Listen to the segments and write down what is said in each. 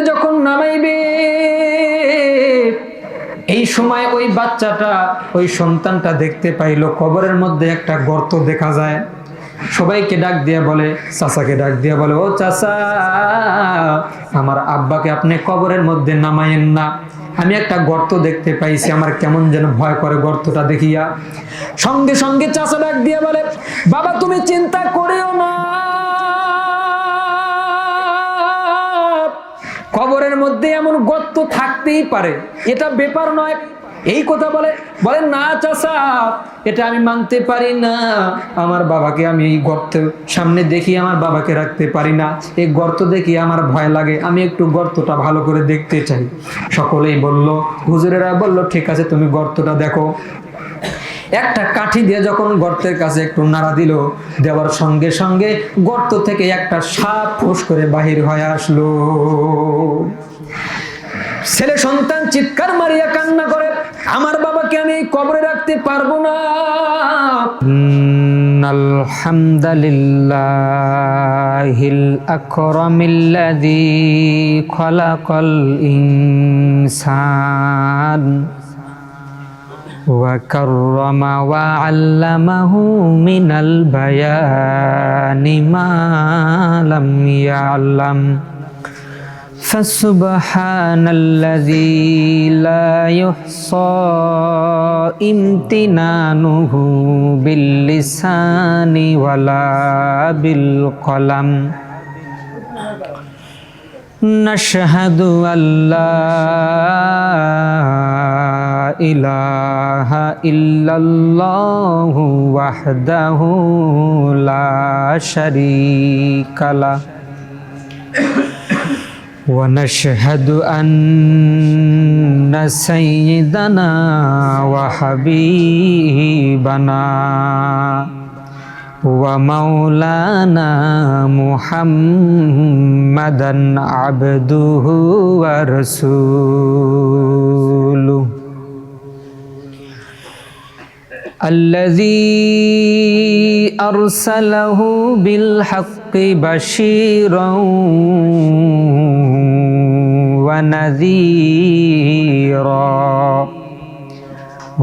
মধ্যে যখন নামাইবে, এই সময় ওই বাচ্চাটা, ওই সন্তানটা দেখতে পাইল কবরের মধ্যে একটা গর্ত দেখা যায়। সবাইকে ডাক দিয়া বলে, চাচাকে ডাক দিয়া বলে, ও চাচা, আমার আব্বাকে আপনি কবরের মধ্যে নামাইয়েন না, আমি একটা গর্ত দেখতে পাইছি, আমার কেমন যেন ভয় করে গর্তটা দেখিয়া। সঙ্গে সঙ্গে চাচা ডাক দিয়া বলে, বাবা তুমি চিন্তা করিও না, কবরের মধ্যে এমন গর্ত থাকতেই পারে, এটা ব্যাপার নয়। এই কথা বলে না চাচা, এটা আমি মানতে পারি না, আমার বাবাকে আমি এই গর্তের সামনে দেখি আমার বাবাকে রাখতে পারি না, এই গর্ত দেখি আমার ভয় লাগে, আমি একটু গর্তটা ভালো করে দেখতে চাই। সকলেই বলল, হুজুরেরা বলল, ঠিক আছে তুমি গর্তটা দেখো। একটা কাঠি দিয়ে যখন গর্তের কাছে একটু নাড়া দিল, দেওয়ার সঙ্গে সঙ্গে গর্ত থেকে একটা সাপ ফোঁস করে বাহির হয়ে আসলো। ছেলে সন্তান চিৎকার মারিয়া কান্না করে, আমার বাবাকে আমি কবরে রাখতে পারবো না। আলহামদুলিল্লাহিল আকরামিল্লাযী খালাকাল ইনসান ওয়া কাররামা ওয়া আল্লামাহু মিনাল বায়ানি মা লাম ইয়ালাম ফাসুবহানাল্লাযী লা ইহসা ইমতিনানুহু বিল লিসানি ওয়ালা বিল কলাম নাশহাদু আল্লা ইলাহা ইল্লাল্লাহু ওয়াহদাহু লা শারীকা লাহু ওয়া নাশহাদু আন্না সাইয়্যিদানা ওয়া হাবিবানা ওয়া মাওলানা মুহাম্মাদান আবদুহু ওয়া রাসূলুহু الذي أرسله بالحق بشيرا ونذيرا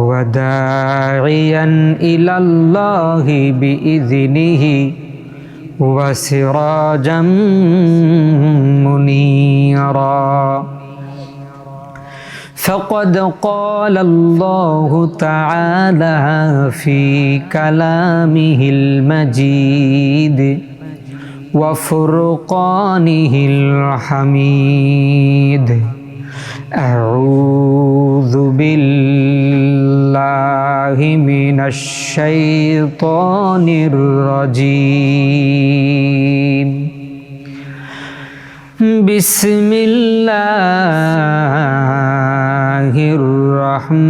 وداعيا إلى الله بإذنه وسراجا منيرا فقد قال الله تعالى في كلامه المجيد وفرقانه الحميد أعوذ بالله من الشيطان الرجيم بسم الله الرحمن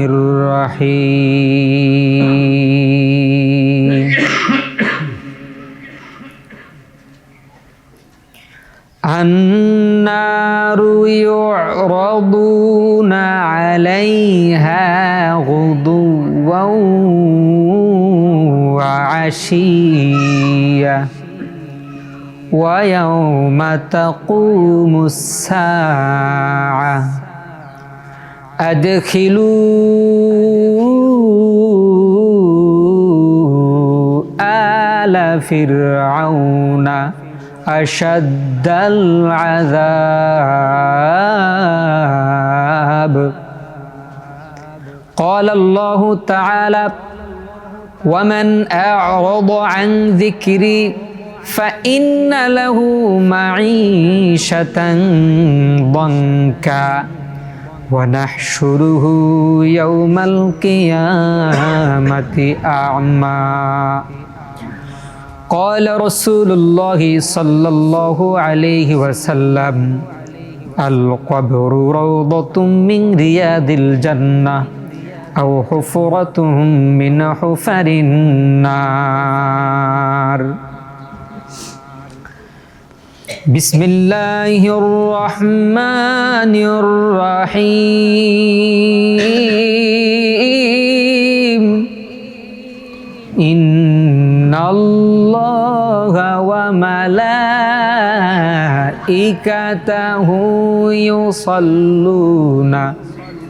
الرحيم النار يعرضون عليها غدوا وعشيا ويوم تقوم الساعة أدخلوا آل فرعون أشد العذاب قال الله تعالى ومن أعرض عن ذكري فإن له معيشة ضنكا ونحشره يوم القيامة أعمى قال رسول الله صلى الله عليه وسلم القبر روضة من رياض الجنة أو حفرة من حفر النار بسم الله الرحمن الرحيم إن الله وملائكته يصلون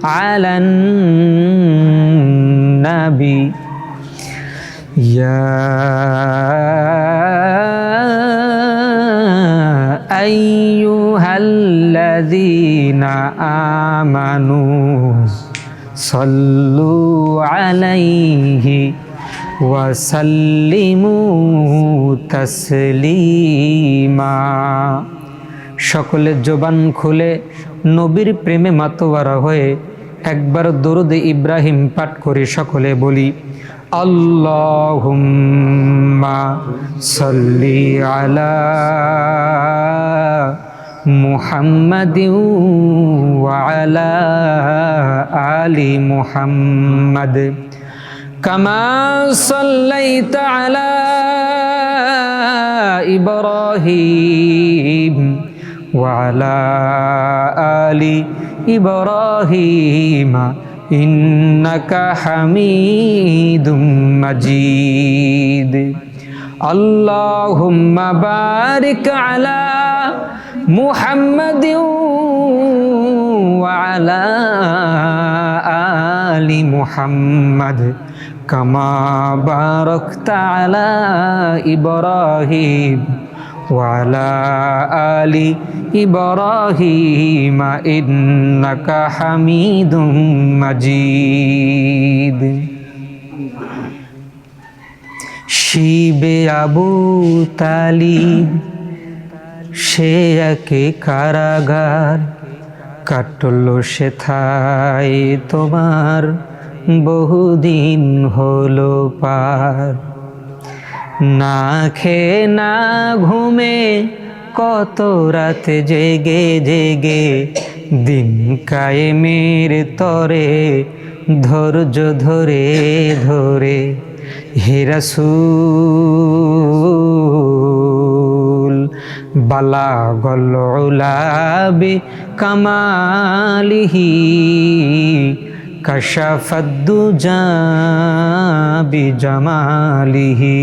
على النبي يا أيها الذين آمنوا صلوا عليه وسلموا تسليما সকলে জবান খুলে নবীর প্রেমে মাতোয়ারা হয়ে একবার দরুদ ইব্রাহিম পাঠ করে সকলে বলি আল্লাহুম্মা সাল্লি আলা মুহাম্মাদিন ওয়া আলা আলি মুহাম্মাদ কামা সাল্লাইতা আলা ইব্রাহিম ওয়া আলা আলি ইব্রাহিম ইন্নাকা হামিদুম মাজিদ আল্লাহুম্মা বারিক আলা মুহাম্মাদিন ওয়া আলা আলি মুহাম্মাদ কামা বারাকতা আলা ইব্রাহিম ওয়া আলা আলি ইব্রাহিম ইন্নাকা হামিদুম মাজিদ শিবে আবু তালিব সে একে কারাগার কাটলো সেথায় তোমার বহুদিন হলো পার না খেয়ে না ঘুমে কত রাত জেগে জেগে দিন কায়েমের তরে ধৈর্য ধরে ধরে হে রাসূল বালাগল উলা বিকামালিহি কাশাফাদ্দুজা বিজামালিহি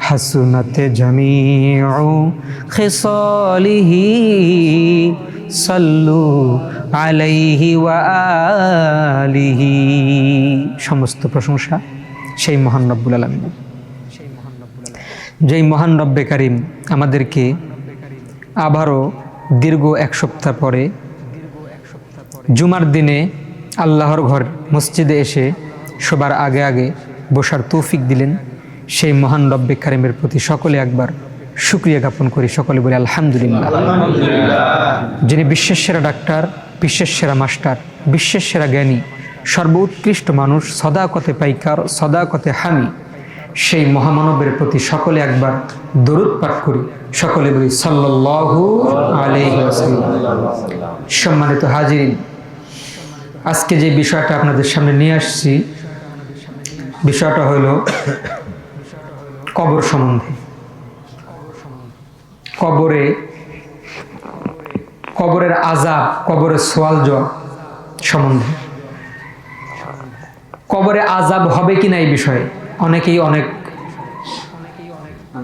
হাসুনাত জামিউ খিসালিহি সাল্লু আলাইহি ওয়া আলিহি। সমস্ত প্রশংসা সেই মহান রব্বুল আলামিন, যেই মহান রব্বে কারিম আমাদেরকে আবারও দীর্ঘ এক সপ্তাহ পরে জুমার দিনে আল্লাহর ঘর মসজিদে এসে সবার আগে আগে বসার তৌফিক দিলেন। সেই মহান রব্বে কারিমের প্রতি সকলে একবার শুকরিয়া জ্ঞাপন করি, সকলে বলে আলহামদুলিল্লাহ। যিনি বিশ্বের সেরা ডাক্তার, বিশ্বের সেরা মাস্টার, বিশ্বের সেরা জ্ঞানী, সর্বোৎকৃষ্ট মানুষ, সদাকতে পাইকার, সদাকতে হামি, সেই মহামানবের প্রতি সকলে একবার দরুদ পাঠ করি, সকলে বলি সাল্লাল্লাহু আলাইহি ওয়াসাল্লাম। সম্মানিত হাজিরিন, আজকে যে বিষয়টা আপনাদের সামনে নিয়ে আসছি, বিষয়টা হলো কবর সম্বন্ধে। কবরের আযাব, কবরের সওয়াল জবাব সম্বন্ধে। কবরে আযাব হবে কিনা এই বিষয়ে অনেকেই অনেক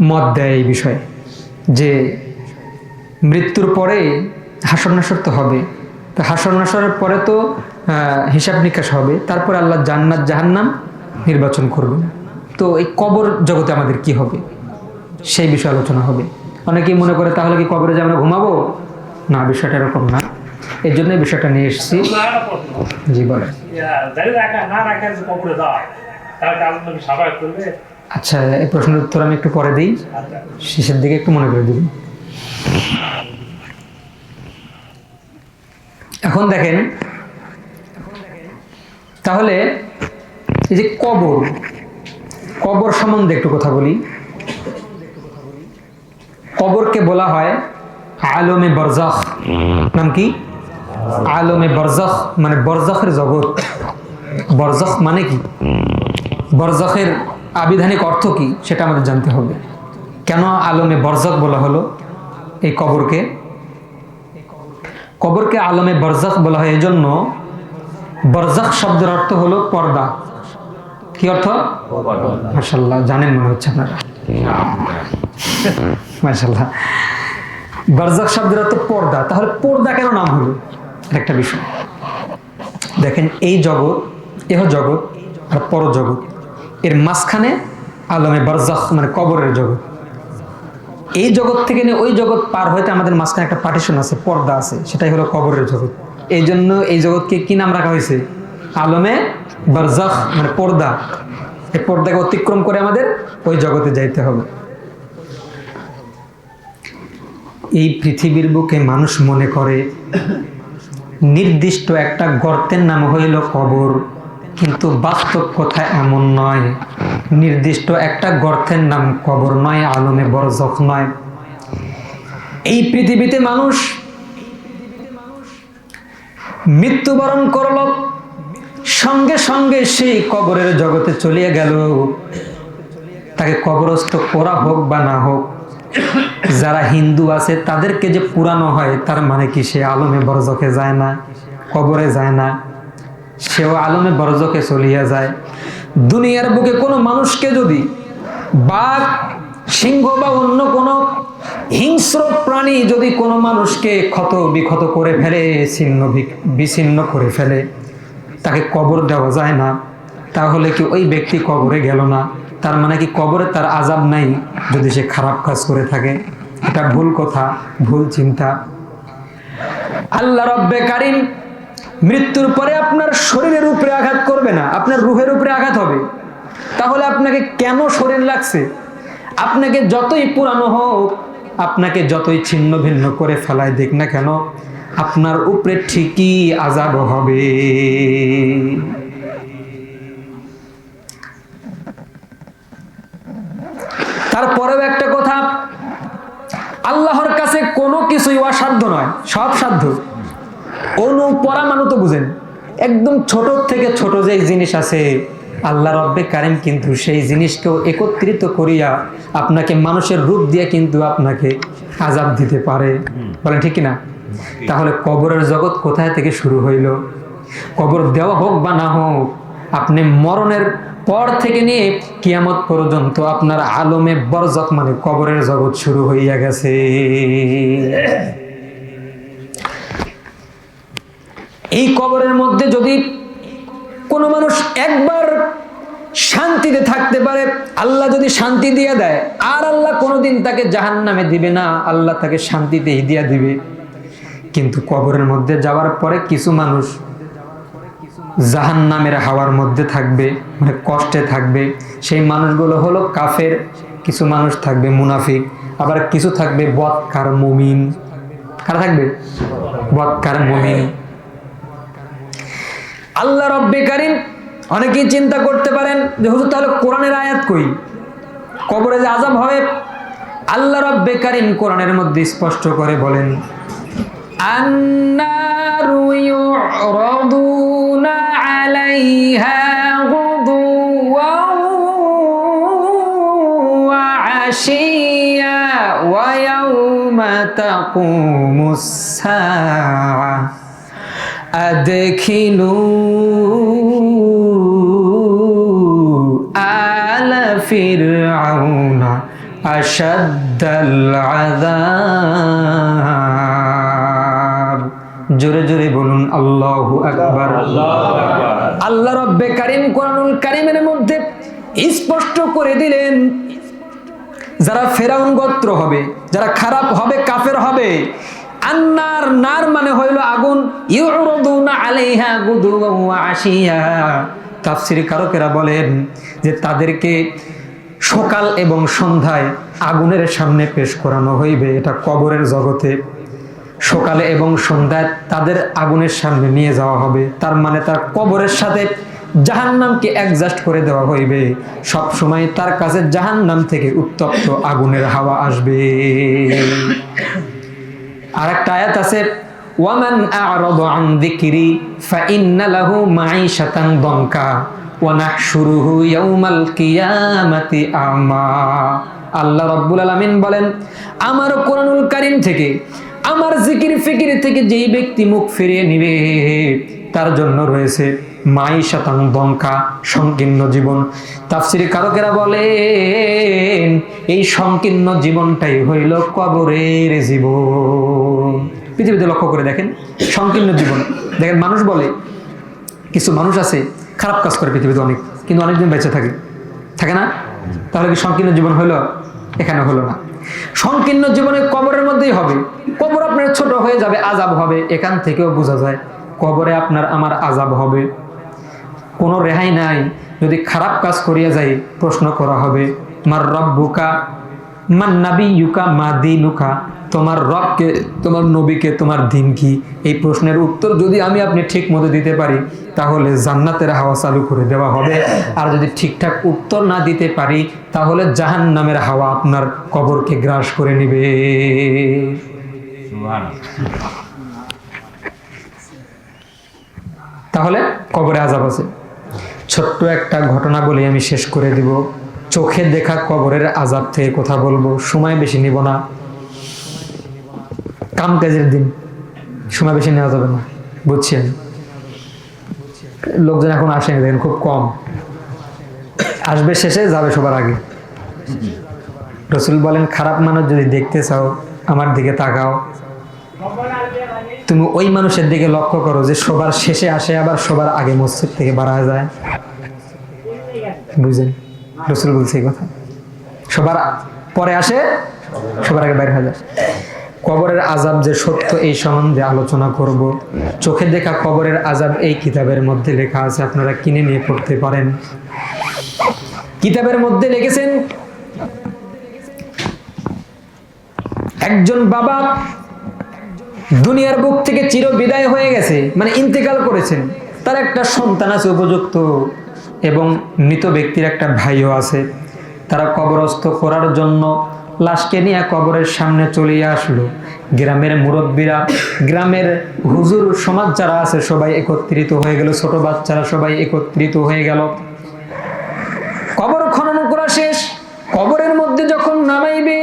মত দেয় এই বিষয়ে, যে মৃত্যুর পরে হাসর নাসর তো হবে, তো হাসর নাসরের পরে তো হিসাব নিকাশ হবে, তারপরে আল্লাহ জান্নাত জাহান্নাম নির্বাচন করবেন, তো এই কবর জগতে আমাদের কি হবে সেই বিষয়ে আলোচনা হবে। অনেকেই মনে করে তাহলে কি কবরে যে আমরা ঘুমাবো? না, বিষয়টা এরকম না, এর জন্য বিষয়টা নিয়ে এসেছি। জি বলেন। আচ্ছা, এই প্রশ্নের উত্তর আমি একটু পরে দিই, শেষের দিকে একটু মনে করে দিন। এখন দেখেন, তাহলে এই যে কবর সম্বন্ধে একটু কথা বলি। কবরকে বলা হয় আলমে বরজাখ। নাম কি? আলমে বরজাখ, মানে বরজাখের জগৎ। বরজাখ মানে কি? বরজাখের আবিধানিক অর্থ কি সেটা আমাদের জানতে হবে। কেন আলমে বরজাখ বলা হলো এই কবরকে? কবরকে আলমে বরজাখ বলা হয় এই জন্য, বরজাখ শব্দের অর্থ হলো পর্দা। কি অর্থ? মাশাআল্লাহ, জানেন মনে হচ্ছে আপনারা। মাশাআল্লাহ। বারজাখ শব্দের অর্থ পর্দা, তাহলে পর্দা কেন নাম হলো একটা বিষয়। দেখেন এই জগৎ, এহ জগৎ আর পরজগৎ, এর মাঝখানে আলমে বারজাখ মানে কবরের জগৎ। এই জগৎ থেকে নিয়ে ওই জগৎ পার হইতে আমাদের মাঝখানে একটা পার্টিশন আছে, পর্দা আছে, সেটাই হলো কবরের জগৎ। এই জন্য এই জগৎকে কি নাম রাখা হয়েছে? আলমে বারজাখ মানে পর্দা। এই পর্দাকে অতিক্রম করে আমাদের ওই জগতে যাইতে হবে। এই পৃথিবীর বুকে মানুষ মনে করে নির্দিষ্ট একটা গর্তের নাম হইল কবর, কিন্তু বাস্তব কথা এমন নয়। নির্দিষ্ট একটা গর্তের নাম কবর নয়, আলমে বারজাখ নয়। এই পৃথিবীতে মানুষ মৃত্যুবরণ করল, সঙ্গে সঙ্গে সেই কবরের জগতে চলিয়ে গেল। তাকে কবরস্থ করা হোক বা না হোক, যারা হিন্দু আছে তাদেরকে যে পুরানো হয়, তার মানে কি সে আলমে বারজাখে যায় না, কবরে যায় না? সেও আলমে বারজাখে চলিয়া যায়। দুনিয়ার বুকে কোনো মানুষকে যদি বাঘ, সিংহ বা অন্য কোনো হিংস্র প্রাণী যদি কোনো মানুষকে ক্ষত বিক্ষত করে ফেলে, ছিন্ন বিচ্ছিন্ন করে ফেলে, তাকে কবর দেওয়া যায় না, তাহলে কি ওই ব্যক্তি কবরে গেল না? তার মানে কি কবরে তার আযাব নাই যদি সে খারাপ কাজ করে থাকে? এটা ভুল কথা, ভুল চিন্তা। আল্লাহ রব্বে কারীম মৃত্যুর পরে আপনার শরীরের উপরে আঘাত করবে না, আপনার রূহের উপরে আঘাত হবে। তাহলে আপনাকে কেন শরীর লাগছে? আপনাকে যতই পুরানো হোক, আপনাকে যতই ছিন্ন ভিন্ন করে ফেলায় দিক না কেন, আপনার উপরে ঠিকই আযাব হবে। তারপরেও একটা কথা, আল্লাহর কাছে কোনো কিছুই অসাধ্য নয়, সব সাধ্য। পরমাণু তো বুঝেন, একদম ছোট থেকে ছোট যে জিনিস আছে, আল্লাহ রব্বে কারীম কিন্তু সেই জিনিসকেও একত্রিত করিয়া আপনাকে মানুষের রূপ দিয়ে কিন্তু আপনাকে আযাব দিতে পারে। বলেন ঠিক কিনা? তাহলে কবরের জগৎ কোথায় থেকে শুরু হইল? কবর দেওয়া হোক বা না হোক, আপনি মরণের পর থেকে নিয়ে কিয়ামত পর্যন্ত আপনার আলমে বারজাখ মানে কবরের জগৎ শুরু হইয়া গেছে। এই কবরের মধ্যে যদি কোনো মানুষ একবার শান্তিতে থাকতে পারে, আল্লাহ যদি শান্তি দিয়ে দেয়, আর আল্লাহ কোনোদিন তাকে জাহান্নামে দিবে না, আল্লাহ তাকে শান্তিতে হিদিয়া দিবে। কিন্তু কবরের মধ্যে যাওয়ার পরে কিছু মানুষ জাহান্নামের হাওয়ার মধ্যে থাকবে, মানে কষ্টে থাকবে। সেই মানুষগুলো হলো কাফের, কিছু মানুষ থাকবে মুনাফিক, আবার কিছু থাকবে বদকার মুমিন। কারা থাকবে? বদকার মুমিন। আল্লাহ রব্বে কারীম, অনেকেই চিন্তা করতে পারেন যে হুজুর তাহলে কোরআনের আয়াত কই, কবরে যে আযাব হবে? আল্লাহ রব্বে কারীম কোরআনের মধ্যে স্পষ্ট করে বলেন, আন্নারু ইউরাদুনা আলাইহা গুদুওয়ান ওয়া আশিয়া ওয়া ইয়াউমা তাকুমুস সাআ আদখিলু আলা ফিরআউনা আশাদ্দাল আযাব। জোরে জোরে বলুন আল্লাহু আকবার। আল্লাহ রব্বে কারীম কোরআনুল কারীমের মধ্যে স্পষ্ট করে দিলেন, যারা ফেরাউন গোত্র হবে, যারা খারাপ হবে, কাফের হবে, আন্নার, নার মানে হইল আগুন, ইউরাদুনা আলাইহা গুদুওয়া ওয়া আশিয়া। তাফসীর কারকেরা বলেন যে তাদেরকে সকাল এবং সন্ধ্যায় আগুনের সামনে পেশ করানো হইবে। এটা কবরের জগতে সকালে এবং সন্ধ্যায় তাদের আগুনের সামনে নিয়ে যাওয়া হবে। তার মানে তার কবরের সাথে জাহান্নামকে অ্যাডজাস্ট করে দেওয়া হইবে। সব সময় তার কাছে জাহান্নাম থেকে উত্তপ্ত আগুনের হাওয়া আসবে। আর একটা আয়াত আছে, ওয়ামান আ'রাদা আন যিকরি ফাইন্না লাহু মাঈশাতান দনকা ওয়া নাহশুরুহু ইয়াউমাল কিয়ামাতি আমা। আল্লাহ রাব্বুল আলামিন বলেন, আমার কোরআনুল কারীম থেকে, আমার জিকির ফিকির থেকে যেই ব্যক্তি মুখ ফিরিয়ে নিবে, তার জন্য রয়েছে মাইশাতান দঙ্কা, সংকীর্ণ জীবন। তাফসীরে কারকেরা বলেন এই সংকীর্ণ জীবনটাই হইল কবরের জীবন। পৃথিবীতে লক্ষ্য করে দেখেন সংকীর্ণ জীবন। দেখেন মানুষ বলে, কিছু মানুষ আছে খারাপ কাজ করে পৃথিবীতে অনেক, কিন্তু অনেকদিন বেঁচে থাকে, থাকে না? তাহলে কি সংকীর্ণ জীবন হলো? এখানে হলো না। সংকীর্ণ জীবনে কবরের মধ্যেই হবে। কবর আপনার ছোট হয়ে যাবে, আযাব হবে। এখান থেকেও বোঝা যায় কবরে আপনার আমার আযাব হবে, কোনো রেহাই নাই। যদি খারাপ কাজ করিয়া যাই প্রশ্ন করা হবে, মার রব্বুকা মান নাবিয়ুকা মা দীনুকা, তোমার রবকে, তোমার নবীকে, তোমার দিন কি? এই প্রশ্নের উত্তর যদি আমি আপনি ঠিক মতো দিতে পারি তাহলে জান্নাতের হাওয়া চালু করে দেওয়া হবে। আর যদি ঠিকঠাক উত্তর না দিতে পারি তাহলে জাহান্নামের হাওয়া আপনার কবরকে গ্রাস করে নেবে। তাহলে কবরে আযাব আছে। ছোট্ট একটা ঘটনা বলে আমি শেষ করে দিব। চোখে দেখা কবরের আযাব থেকে কথা বলবো, সময় বেশি নিব না, কাম কাজের দিন, সময় বেশি নেওয়া যাবে না, বুঝছেন? লোকজন এখন আসেনি, দেখেন খুব কম আসবে, শেষে যাবে সবার আগে। রাসূল বলেন খারাপ মানুষ যদি দেখতে চাও আমার দিকে তাকাও, তুমি ওই মানুষের দিকে লক্ষ্য করো যে সবার শেষে আসে আবার সবার আগে মসজিদ থেকে বাড়া যায়। বুঝলেন? রাসূল বলছে এই কথা, সবার পরে আসে সবার আগে বাইরে হয়ে যায়। কবরের আযাব যে সত্য এই সম্বন্ধে আলোচনা করব। চোখে দেখা কবরের আযাব এই কিতাবের মধ্যে লেখা আছে, আপনারা কিনে নিয়ে পড়তে পারেন। কিতাবের মধ্যে লিখেছেন একজন বাবা দুনিয়ার বুক থেকে চির বিদায় হয়ে গেছে, মানে ইন্তেকাল করেছেন। তার একটা সন্তান আছে উপযুক্ত, এবং মৃত ব্যক্তির একটা ভাইও আছে। তারা কবরস্থ করার জন্য লাশকে নিয়ে কবরের সামনে চলে আসলো। গ্রামের মুরব্বীরা, গ্রামের হুজুর সমাজ যারা আছে সবাই একত্রিত হয়ে গেল, ছোট বাচ্চারা সবাই একত্রিত হয়ে গেল। কবর খনন করা শেষ, কবরের মধ্যে যখন নামাইবে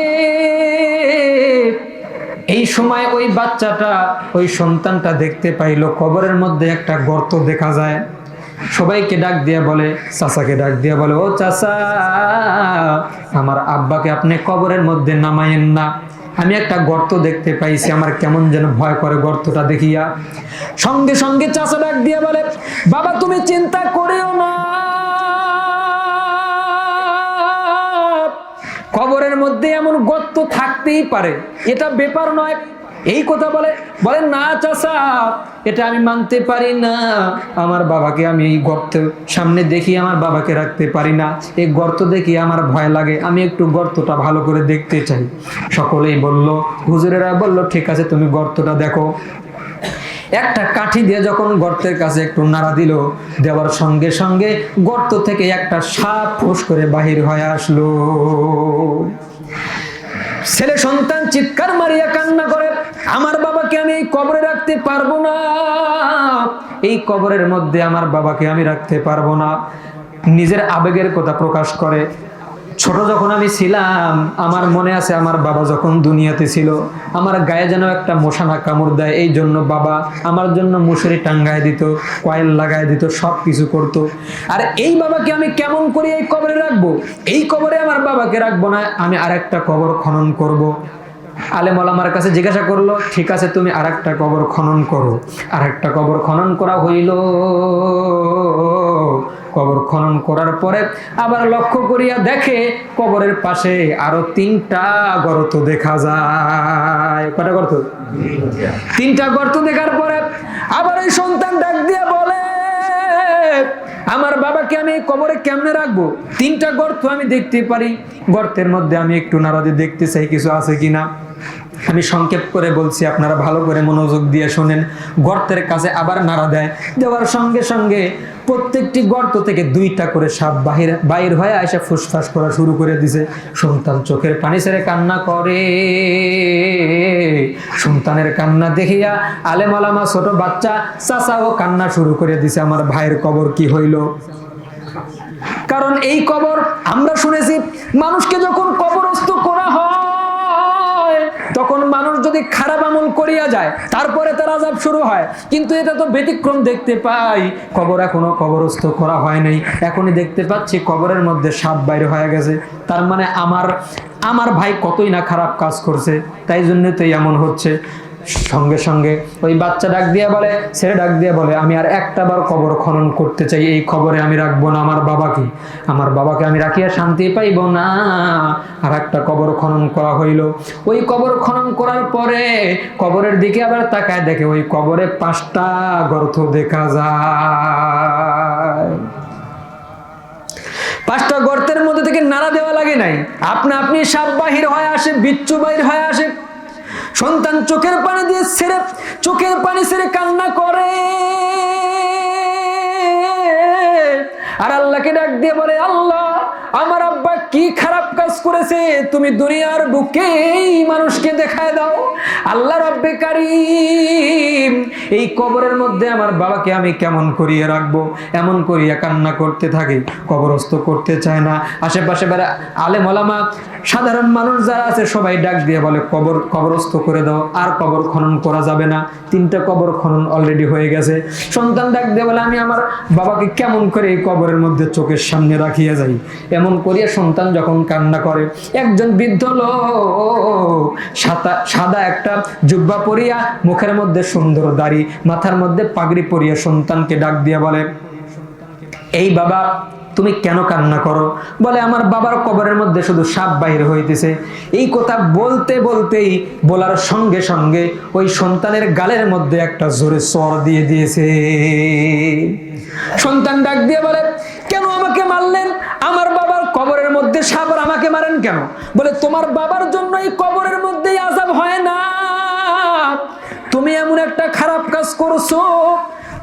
এই সময় ওই বাচ্চাটা, ওই সন্তানটা দেখতে পাইলো কবরের মধ্যে একটা গর্ত দেখা যায়। সবাইকে ডাক দিয়া বলে, চাচাকে ডাক দিয়া বলে, ও চাচা, আমার আব্বাকে আপনি কবরের মধ্যে নামাইয়েন না, আমি একটা গর্ত দেখতে পাইছি, আমার কেমন যেন ভয় করে গর্তটা দেখিয়া। সঙ্গে সঙ্গে চাচা ডাক দিয়া বলে, বাবা তুমি চিন্তা করিও না, কবরের মধ্যে এমন গর্ত থাকতেই পারে, এটা ব্যাপার নয়। এই কথা বলে না চাচা, এটা আমি মানতে পারি না, আমার বাবাকে আমি এই গর্তের সামনে দেখি আমার বাবাকে রাখতে পারি না, এই গর্ত দেখি আমার ভয় লাগে, আমি একটু গর্তটা ভালো করে দেখতে চাই। সকলেই বলল, হুজুরেরা বলল ঠিক আছে তুমি গর্তটা দেখো। একটা কাঠি দিয়ে যখন গর্তের কাছে একটু নাড়া দিল, দেওয়ার সঙ্গে সঙ্গে গর্ত থেকে একটা সাপ ফোঁস করে বাহির হয়ে আসলো। ছেলে সন্তান চিৎকার মারিয়া কান্না করে, আমার বাবাকে আমি এই কবরে রাখতে পারবো না, এই কবরের মধ্যে আমার বাবাকে আমি রাখতে পারবো না। নিজের আবেগের কথা প্রকাশ করে, ছোট যখন আমি ছিলাম আমার মনে আছে আমার বাবা যখন দুনিয়াতে ছিল আমার গায়ে যেন একটা মশানা কামড় দেয়, এই জন্য বাবা আমার জন্য মশারি টাঙ্গায় দিত, কয়েল লাগায় দিত, সব কিছু করতো। আর এই বাবাকে আমি কেমন করে এই কবরে রাখবো? এই কবরে আমার বাবাকে রাখবো না, আমি আরেকটা কবর খনন করব। আলেম ওলামার কাছে জিজ্ঞাসা করলো, ঠিক আছে তুমি আরেকটা কবর খনন করো। আরেকটা কবর খনন করা হইল। কবর খনন করার পরে আবার লক্ষ্য করিয়া দেখে কবরের পাশে আরো 3টা গর্ত দেখা যায়। কয়টা গর্ত? 3টা গর্ত দেখার পরে আবার এই সন্তান ডাক দিয়ে বলে, আমার বাবাকে আমি কবরে কেমনে রাখবো? 3টা গর্ত আমি দেখতে পারি, গর্তের মধ্যে আমি একটু নাড়া দিয়ে দেখতে চাই কিছু আছে কিনা। আমি সংক্ষেপ করে বলছি, আপনারা ভালো করে মনোযোগ দিয়ে শোনেন। গর্তের কাছে আবার নাড়া দেয়, দেওয়ার সঙ্গে সঙ্গে প্রত্যেকটি গর্ত থেকে 2টা করে সাপ বাহির হয়ে এসে ফুসফাস করা শুরু করে দিছে। সন্তান চোখের পানি ছেড়ে কান্না করে। সন্তানের কান্না দেখিয়া আলেম ওলামা, ছোট বাচ্চা, চাচাও কান্না শুরু করে দিছে, আমার ভাইয়ের কবর কি হইল? কারণ এই কবর আমরা শুনেছি মানুষকে যখন কবরস্থ করা হয় তখন মানুষ যদি খারাপ আমল করিয়া যায় তারপরে তার আযাব শুরু হয়, কিন্তু এটা তো ব্যতিক্রম দেখতে পাই, কবর এখনো কবরস্থ করা হয় নাই, এখনই দেখতে পাচ্ছি কবরের মধ্যে সাপ বাইর হয়ে গেছে। তার মানে আমার ভাই কতই না খারাপ কাজ করছে, তাই জন্য তো এমন হচ্ছে। সঙ্গে সঙ্গে ওই বাচ্চা ডাক দিয়ে বলে, ছেলে ডাক দিয়ে বলে, আমি আর একটা বার কবর খনন করতে চাই, এই কবরে আমি রাখবো না আমার বাবাকে আমি রাখিয়া শান্তি পাইব না। আর একটা কবর খনন করা হইল। ওই কবর খনন করার পরে কবরের দিকে আবার তাকায়, দেখে ওই কবরে 5টা গর্ত দেখা যায়। 5টা গর্তের মধ্যে থেকে নাড়া দেওয়া লাগে নাই, আপনি সাপ বাহির হয়ে আসে, বিচ্ছু বাহির হয়ে আসে। সন্তান চোখের পানি ছেড়ে কান্না করে, আর আল্লাহকে ডাক দিয়ে বলে, আল্লাহ আমার আব্বা কি খারাপ কাজ করেছে, তুমি দুনিয়ার বুকে মানুষকে দেখায় দাও। আল্লাহ রব্বে কারীম, এই কবরের মধ্যে আমার বাবাকে আমি কেমন করিয়ে রাখবো, এমন করিয়া কান্না করতে থাকে, কবরস্থ করতে চায় না। আশেপাশে আলেম ওলামা সাধারণ মানুষ যারা আছে সবাই ডাক দিয়ে বলে, কবরস্থ করে দাও, আর কবর খনন করা যাবে না, 3টা কবর খনন অলরেডি হয়ে গেছে। সন্তান ডাক দিয়ে বলে, আমি আমার বাবাকে কেমন করে এই কবরের মধ্যে চোখের সামনে রাখিয়া যাই। এমন করিয়া সন্তান যখন কান্না করে, একজন বৃদ্ধ লোক সাদা একটা জুব্বা পরিয়া, মুখের মধ্যে সুন্দর দাড়ি, মাথার মধ্যে পাগড়ি পরিয়া সন্তানকে ডাক দিয়া বলে, এই বাবা তুমি কেন কান্না করো? বলে, আমার বাবার কবরের মধ্যে শুধু সাপ বাহির হইতেছে। এই কথা বলতেই বলার সঙ্গে সঙ্গে ওই সন্তানের গালের মধ্যে একটা জোরে চর দিয়ে দিয়েছে। সন্তান ডাক দিয়ে বলে, কেন আমাকে মারলেন? আমার বাবার কবরের মধ্যে সাপ, আর আমাকে মারেন কেন? বলে, তোমার বাবার জন্য এই কবরের মধ্যেই আযাব হয় না, তুমি এমন একটা খারাপ কাজ করছো,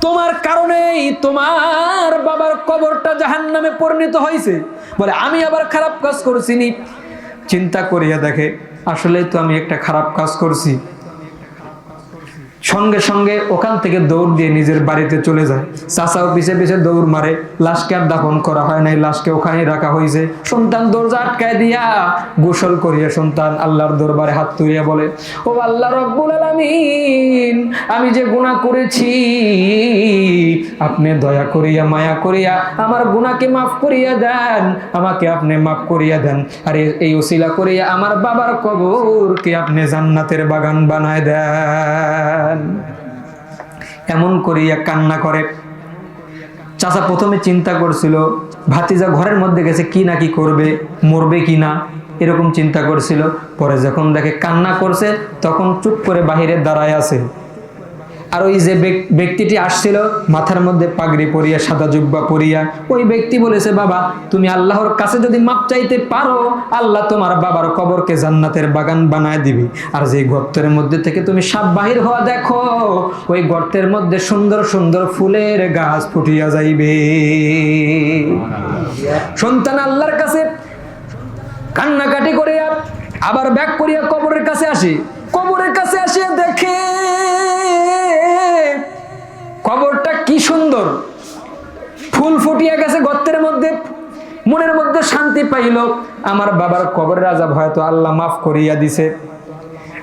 তোমার কারণেই তোমার বাবার কবরটা জাহান্নামে পরিণত হয়েছে। বলে, আমি আবার খারাপ কাজ করছিনি। চিন্তা করিয়া দেখে, আসলে তো আমি একটা খারাপ কাজ করছি। সঙ্গে সঙ্গে ওখান থেকে দৌড় দিয়ে নিজের বাড়িতে চলে যায়। চাচাও পিছে পিছে দৌড় মারে, লাশকে আর দাফন করা হয় নাই, লাশকে ওখানেই রাখা হয়েছে। সন্তান দরজা আটকায় দিয়া গোসল করিয়া সন্তান আল্লাহর দরবারে হাত তুলিয়া বলে, ও আল্লাহ রব্বুল আলামিন, আমি যে গুনাহ করেছি, আপনি দয়া করিয়া মায়া করিয়া আমার গুনাহকে মাফ করিয়া দেন, আমাকে আপনি মাফ করিয়া দেন, আর এই ওসিলা করিয়া আমার বাবার কবরকে আপনি জান্নাতের বাগান বানায় দেন। এমন করিয়া কান্না করে। চাচা প্রথমে চিন্তা করছিল ভাতিজা ঘরের মধ্যে গেছে কি না কি করবে, মরবে কি না, এরকম চিন্তা করছিল। পরে যখন দেখে কান্না করছে, তখন চুপ করে বাহিরে দাঁড়ায় আছে। আর ওই যে ব্যক্তিটি আসছিল মাথার মধ্যে পাগড়ি পরিয়া, সাদা জুব্বা পরিয়া, ওই ব্যক্তি বলেছে, বাবা তুমি আল্লাহর কাছে যদি মাপ চাইতে পারো, আল্লাহ তোমার বাবার কবরকে জান্নাতের বাগান বানায় দিবি। আর যে গর্তের মধ্যে থেকে তুমি সাপ বাহির হওয়া দেখো, ওই গর্তের মধ্যে সুন্দর সুন্দর ফুলের গাছ ফুটিয়া যাইবে। সন্তান আল্লাহর কাছে কান্নাকাটি করিয়া আবার ব্যাক করিয়া কবরের কাছে আসি। কবরের কাছে আসিয়া দেখে কবরটা কি সুন্দর, ফুল ফুটিয়া গেছে গর্তের মধ্যে। মনের মধ্যে শান্তি পাইল, আমার বাবার কবরের আযাব হয়তো আল্লাহ মাফ করিয়া দিছে।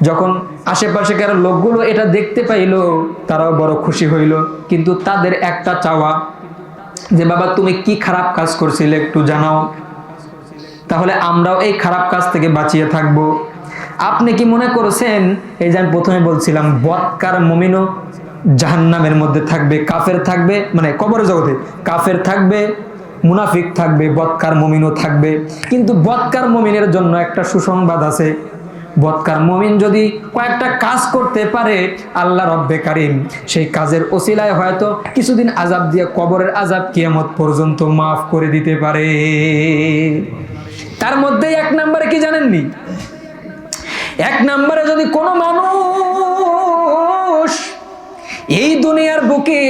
যখন আশেপাশেকার লোকগুলো এটা দেখতে পাইল, তারাও বড় খুশি হইল। কিন্তু তাদের একটা চাওয়া, যে বাবা তুমি কি খারাপ কাজ করছিলে একটু জানাও, তাহলে আমরাও এই খারাপ কাজ থেকে বাঁচিয়ে থাকবো। আপনি কি মনে করেছেন, এই যে আমি প্রথমে বলছিলাম, বদকার মুমিনও জাহান্নামের মধ্যে থাকবে, কাফের থাকবে, মানে কবরের জগতে কাফের থাকবে, মুনাফিক থাকবে, বদকার মুমিনও থাকবে। কিন্তু বদকার মুমিনের জন্য একটা সুসংবাদ আছে। বদকার মুমিন যদি কয়েকটা কাজ করতে পারে, আল্লাহ রব্বে কারীম সেই কাজের ওসিলায় হয়তো কিছুদিন আযাব দিয়ে কবরের আযাব কিয়ামত পর্যন্ত মাফ করে দিতে পারে। তার মধ্যে 1 নম্বরে কি জানেননি? 1 নম্বরে যদি কোনো মানুষ এই দুনিয়ার বুকে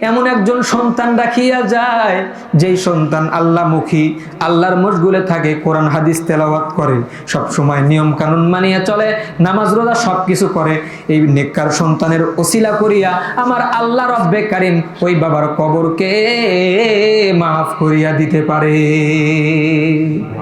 এমন একজন সন্তান রাখিয়া যায়, যেই সন্তান আল্লাহমুখী, আল্লাহর মশগুলে থাকে, কোরআন হাদিস তেলাওয়াত করে, সব সময় নিয়ম কানুন মানিয়ে চলে, নামাজ রোজা সবকিছু করে, এই নেককার সন্তানের ওসিলা করিয়া আমার আল্লাহ রব্বে কারীম ওই বাবার কবরকে মাফ করিয়া দিতে পারে।